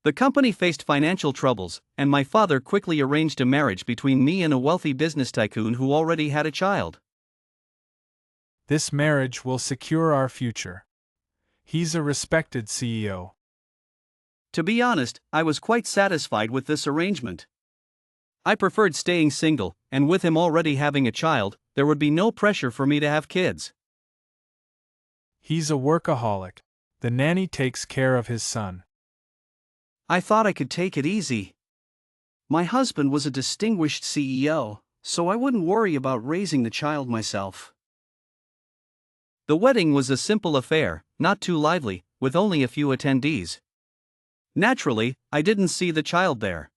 The company faced financial troubles, and my father quickly arranged a marriage between me and a wealthy business tycoon who already had a child. This marriage will secure our future. He's a respected CEO. To be honest, I was quite satisfied with this arrangement. I preferred staying single, and with him already having a child, there would be no pressure for me to have kids. He's a workaholic. The nanny takes care of his son. I thought I could take it easy. My husband was a distinguished CEO, so I wouldn't worry about raising the child myself. The wedding was a simple affair, not too lively, with only a few attendees. Naturally, I didn't see the child there.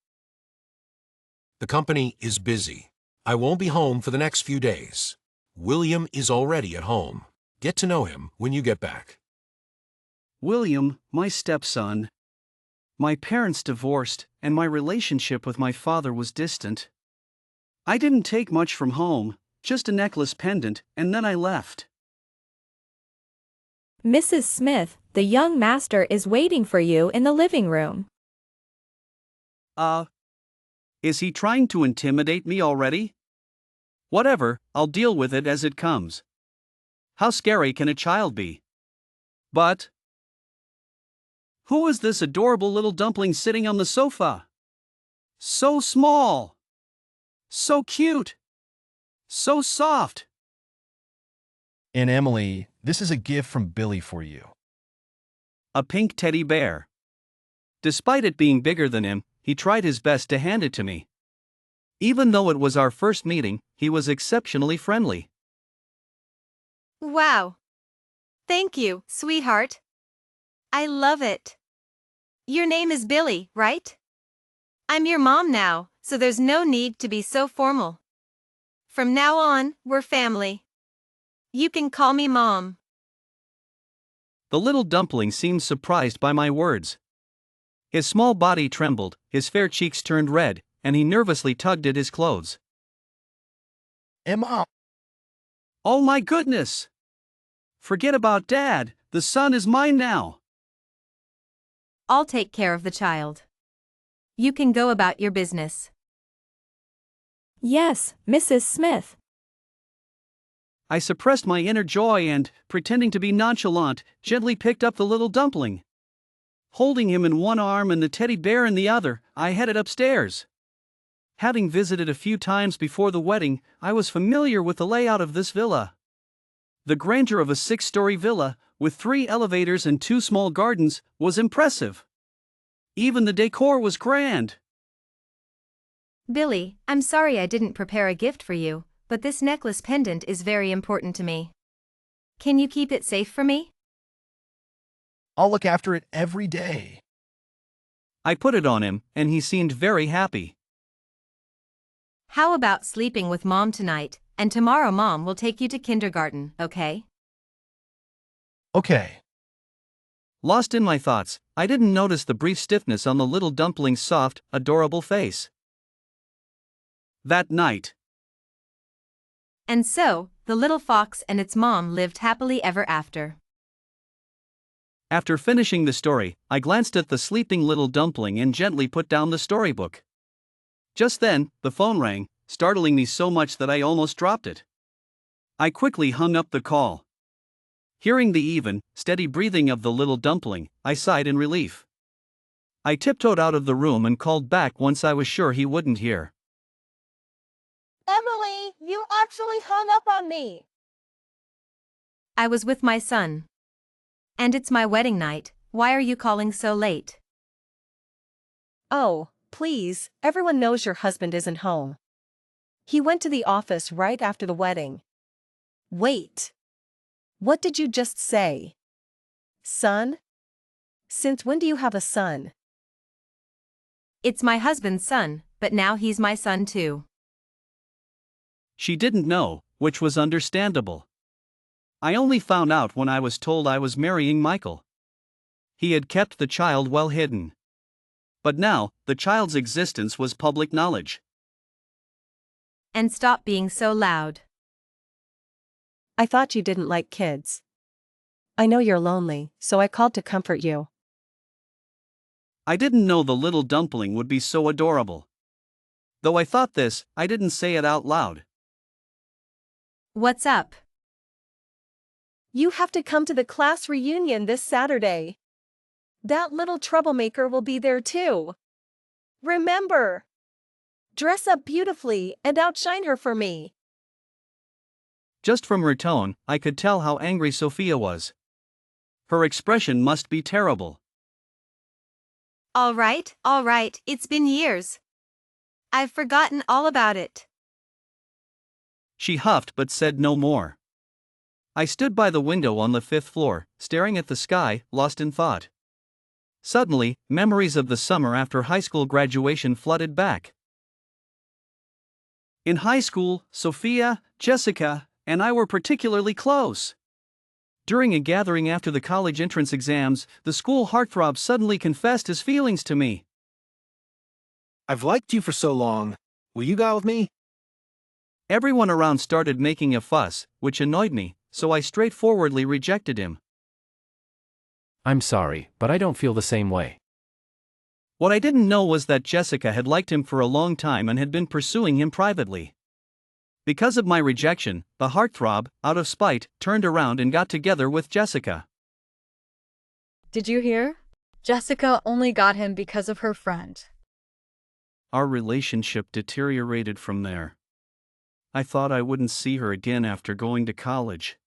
The company is busy. I won't be home for the next few days. William is already at home. Get to know him when you get back. William, my stepson. My parents divorced, and my relationship with my father was distant. I didn't take much from home, just a necklace pendant, and then I left. Mrs. Smith, the young master is waiting for you in the living room. Is he trying to intimidate me already? Whatever, I'll deal with it as it comes. How scary can a child be? But who is this adorable little dumpling sitting on the sofa? So small! So cute! So soft! And Emily, this is a gift from Billy for you. A pink teddy bear. Despite it being bigger than him, he tried his best to hand it to me. Even though it was our first meeting, he was exceptionally friendly. Wow. Thank you, sweetheart. I love it. Your name is Billy, right? I'm your mom now, so there's no need to be so formal. From now on, we're family. You can call me Mom. The little dumpling seemed surprised by my words. His small body trembled, his fair cheeks turned red, and he nervously tugged at his clothes. Emma! Oh my goodness! Forget about Dad, the son is mine now. I'll take care of the child. You can go about your business. Yes, Mrs. Smith. I suppressed my inner joy and, pretending to be nonchalant, gently picked up the little dumpling. Holding him in one arm and the teddy bear in the other, I headed upstairs. Having visited a few times before the wedding, I was familiar with the layout of this villa. The grandeur of a 6-story villa, with 3 elevators and 2 small gardens, was impressive. Even the decor was grand. Billy, I'm sorry I didn't prepare a gift for you, but this necklace pendant is very important to me. Can you keep it safe for me? I'll look after it every day. I put it on him, and he seemed very happy. How about sleeping with Mom tonight, and tomorrow Mom will take you to kindergarten, okay? Okay. Lost in my thoughts, I didn't notice the brief stiffness on the little dumpling's soft, adorable face. That night. And so, the little fox and its mom lived happily ever after. After finishing the story, I glanced at the sleeping little dumpling and gently put down the storybook. Just then, the phone rang, startling me so much that I almost dropped it. I quickly hung up the call. Hearing the even, steady breathing of the little dumpling, I sighed in relief. I tiptoed out of the room and called back once I was sure he wouldn't hear. Emily, you actually hung up on me. I was with my son. And it's my wedding night, why are you calling so late? Oh, please, everyone knows your husband isn't home. He went to the office right after the wedding. Wait. What did you just say? Son? Since when do you have a son? It's my husband's son, but now he's my son too. She didn't know, which was understandable. I only found out when I was told I was marrying Michael. He had kept the child well hidden. But now, the child's existence was public knowledge. And stop being so loud. I thought you didn't like kids. I know you're lonely, so I called to comfort you. I didn't know the little dumpling would be so adorable. Though I thought this, I didn't say it out loud. What's up? You have to come to the class reunion this Saturday. That little troublemaker will be there too. Remember, dress up beautifully and outshine her for me. Just from her tone, I could tell how angry Sophia was. Her expression must be terrible. All right, it's been years. I've forgotten all about it. She huffed but said no more. I stood by the window on the 5th floor, staring at the sky, lost in thought. Suddenly, memories of the summer after high school graduation flooded back. In high school, Sophia, Jessica, and I were particularly close. During a gathering after the college entrance exams, the school heartthrob suddenly confessed his feelings to me. I've liked you for so long. Will you go out with me? Everyone around started making a fuss, which annoyed me, so I straightforwardly rejected him. I'm sorry, but I don't feel the same way. What I didn't know was that Jessica had liked him for a long time and had been pursuing him privately. Because of my rejection, the heartthrob, out of spite, turned around and got together with Jessica. Did you hear? Jessica only got him because of her friend. Our relationship deteriorated from there. I thought I wouldn't see her again after going to college.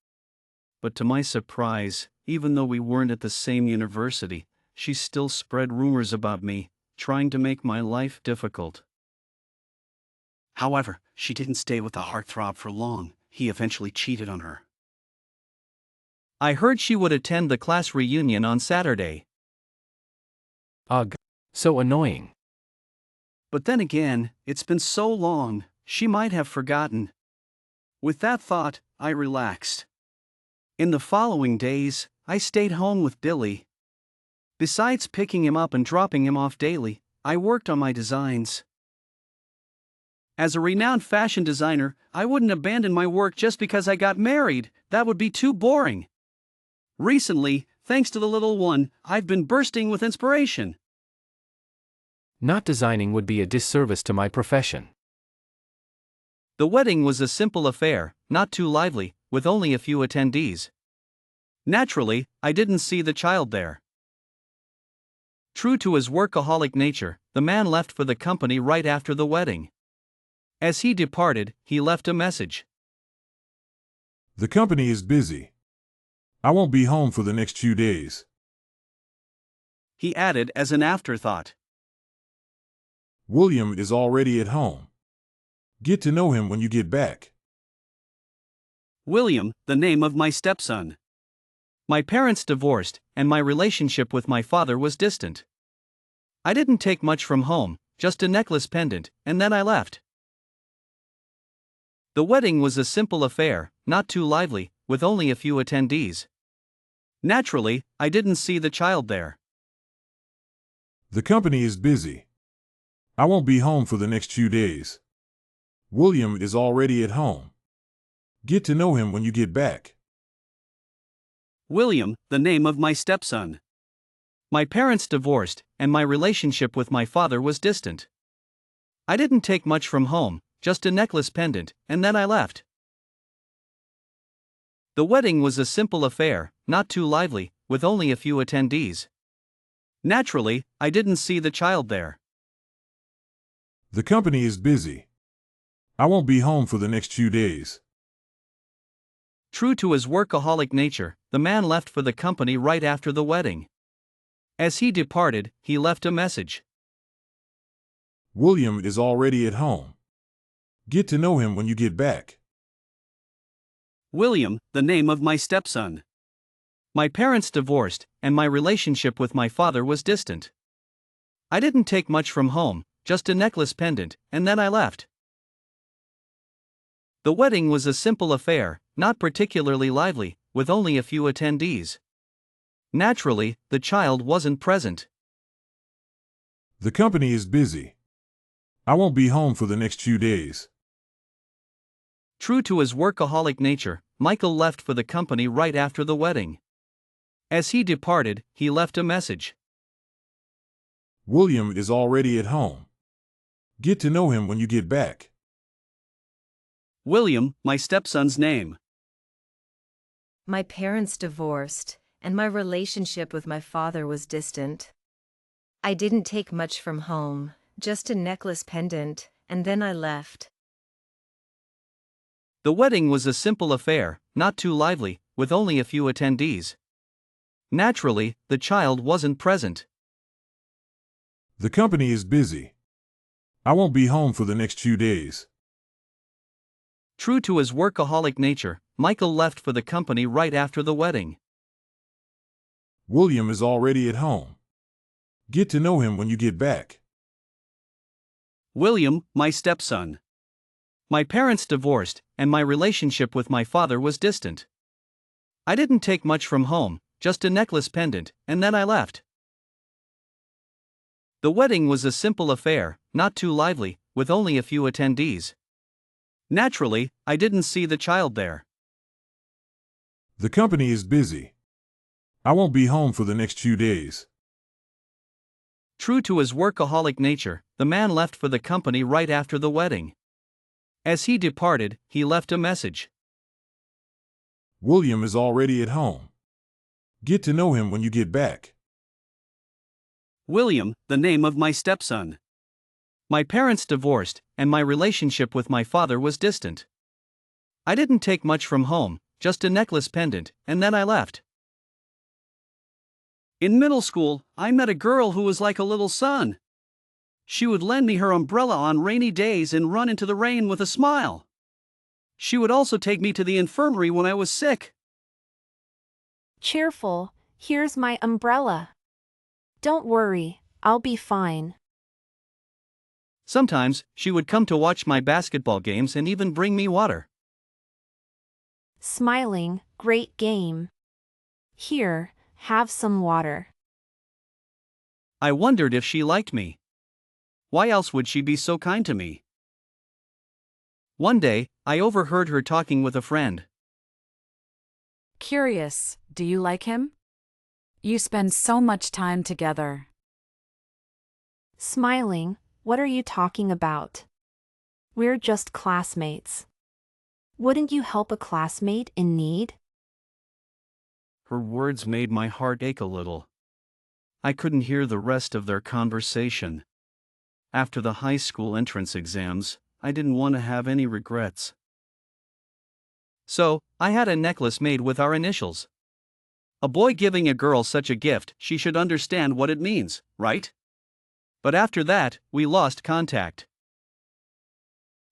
But to my surprise, even though we weren't at the same university, she still spread rumors about me, trying to make my life difficult. However, she didn't stay with the heartthrob for long. He eventually cheated on her. I heard she would attend the class reunion on Saturday. Ugh. So annoying. But then again, it's been so long, she might have forgotten. With that thought, I relaxed. In the following days, I stayed home with Billy. Besides picking him up and dropping him off daily, I worked on my designs. As a renowned fashion designer, I wouldn't abandon my work just because I got married. That would be too boring. Recently, thanks to the little one, I've been bursting with inspiration. Not designing would be a disservice to my profession. The wedding was a simple affair, not too lively, with only a few attendees. Naturally, I didn't see the child there. True to his workaholic nature, the man left for the company right after the wedding. As he departed, he left a message. The company is busy. I won't be home for the next few days. He added as an afterthought. William is already at home. Get to know him when you get back. William, the name of my stepson. My parents divorced, and my relationship with my father was distant. I didn't take much from home, just a necklace pendant, and then I left. The wedding was a simple affair, not too lively, with only a few attendees. Naturally, I didn't see the child there. The company is busy. I won't be home for the next few days. William is already at home. Get to know him when you get back. William, the name of my stepson. My parents divorced, and my relationship with my father was distant. I didn't take much from home, just a necklace pendant, and then I left. The wedding was a simple affair, not too lively, with only a few attendees. Naturally, I didn't see the child there. The company is busy. I won't be home for the next few days. True to his workaholic nature, the man left for the company right after the wedding. As he departed, he left a message. William is already at home. Get to know him when you get back. William, the name of my stepson. My parents divorced, and my relationship with my father was distant. I didn't take much from home, just a necklace pendant, and then I left. The wedding was a simple affair, not particularly lively, with only a few attendees. Naturally, the child wasn't present. The company is busy. I won't be home for the next few days. True to his workaholic nature, Michael left for the company right after the wedding. As he departed, he left a message. William is already at home. Get to know him when you get back. William, my stepson's name. My parents divorced, and my relationship with my father was distant. I didn't take much from home, just a necklace pendant, and then I left. The wedding was a simple affair, not too lively, with only a few attendees. Naturally, the child wasn't present. The company is busy. I won't be home for the next few days. True to his workaholic nature, Michael left for the company right after the wedding. William is already at home. Get to know him when you get back. William, my stepson. My parents divorced, and my relationship with my father was distant. I didn't take much from home, just a necklace pendant, and then I left. The wedding was a simple affair, not too lively, with only a few attendees. Naturally, I didn't see the child there. The company is busy. I won't be home for the next few days. True to his workaholic nature, the man left for the company right after the wedding. As he departed, he left a message. William is already at home. Get to know him when you get back. William, the name of my stepson. My parents divorced, and my relationship with my father was distant. I didn't take much from home, just a necklace pendant, and then I left. In middle school, I met a girl who was like a little son. She would lend me her umbrella on rainy days and run into the rain with a smile. She would also take me to the infirmary when I was sick. Cheerful, here's my umbrella. Don't worry, I'll be fine. Sometimes, she would come to watch my basketball games and even bring me water. Smiling, great game. Here, have some water. I wondered if she liked me. Why else would she be so kind to me? One day, I overheard her talking with a friend. Curious, do you like him? You spend so much time together. Smiling, what are you talking about? We're just classmates. Wouldn't you help a classmate in need? Her words made my heart ache a little. I couldn't hear the rest of their conversation. After the high school entrance exams, I didn't want to have any regrets. So, I had a necklace made with our initials. A boy giving a girl such a gift, she should understand what it means, right? But after that, we lost contact.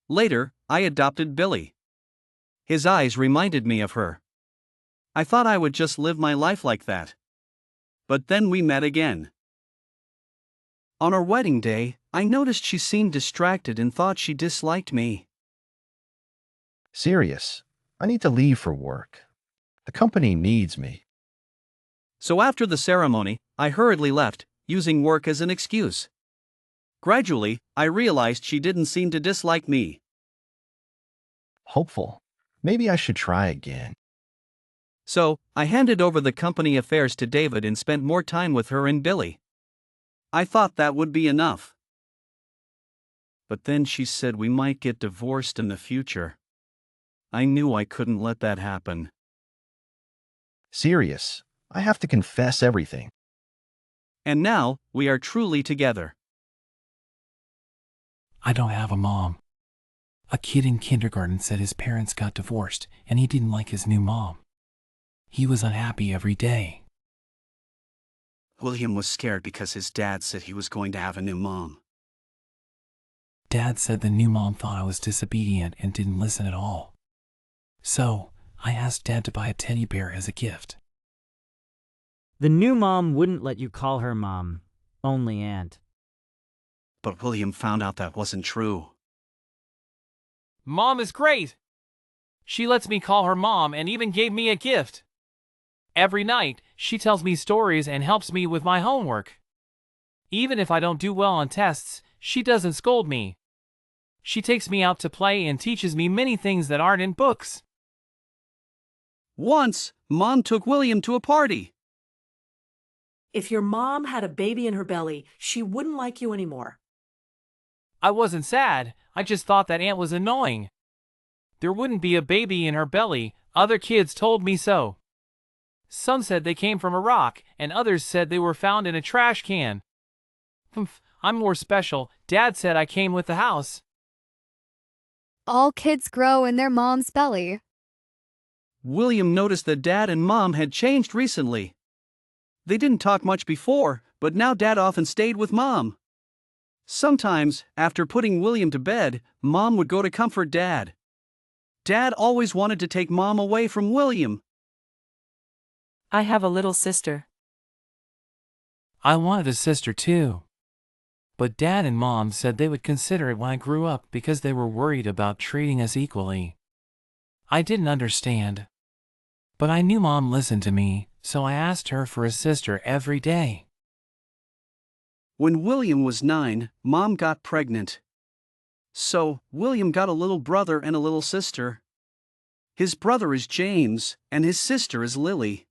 Later, I adopted Billy. His eyes reminded me of her. I thought I would just live my life like that. But then we met again. On our wedding day, I noticed she seemed distracted and thought she disliked me. Serious, I need to leave for work. The company needs me. So after the ceremony, I hurriedly left, using work as an excuse. Gradually, I realized she didn't seem to dislike me. Hopeful. Maybe I should try again. So, I handed over the company affairs to David and spent more time with her and Billy. I thought that would be enough. But then she said we might get divorced in the future. I knew I couldn't let that happen. Serious, I have to confess everything. And now, we are truly together. I don't have a mom. A kid in kindergarten said his parents got divorced and he didn't like his new mom. He was unhappy every day. William was scared because his dad said he was going to have a new mom. Dad said the new mom thought I was disobedient and didn't listen at all. So, I asked Dad to buy a teddy bear as a gift. The new mom wouldn't let you call her mom, only aunt. But William found out that wasn't true. Mom is great! She lets me call her mom and even gave me a gift. Every night, she tells me stories and helps me with my homework. Even if I don't do well on tests, she doesn't scold me. She takes me out to play and teaches me many things that aren't in books. Once, Mom took William to a party. If your mom had a baby in her belly, she wouldn't like you anymore. I wasn't sad, I just thought that aunt was annoying. There wouldn't be a baby in her belly, other kids told me so. Some said they came from a rock, and others said they were found in a trash can. Humph, I'm more special, Dad said I came with the house. All kids grow in their mom's belly. William noticed that Dad and Mom had changed recently. They didn't talk much before, but now Dad often stayed with Mom. Sometimes, after putting William to bed, Mom would go to comfort Dad. Dad always wanted to take Mom away from William. I have a little sister. I wanted a sister too. But Dad and Mom said they would consider it when I grew up because they were worried about treating us equally. I didn't understand. But I knew Mom listened to me, so I asked her for a sister every day. When William was 9, Mom got pregnant. So, William got a little brother and a little sister. His brother is James, and his sister is Lily.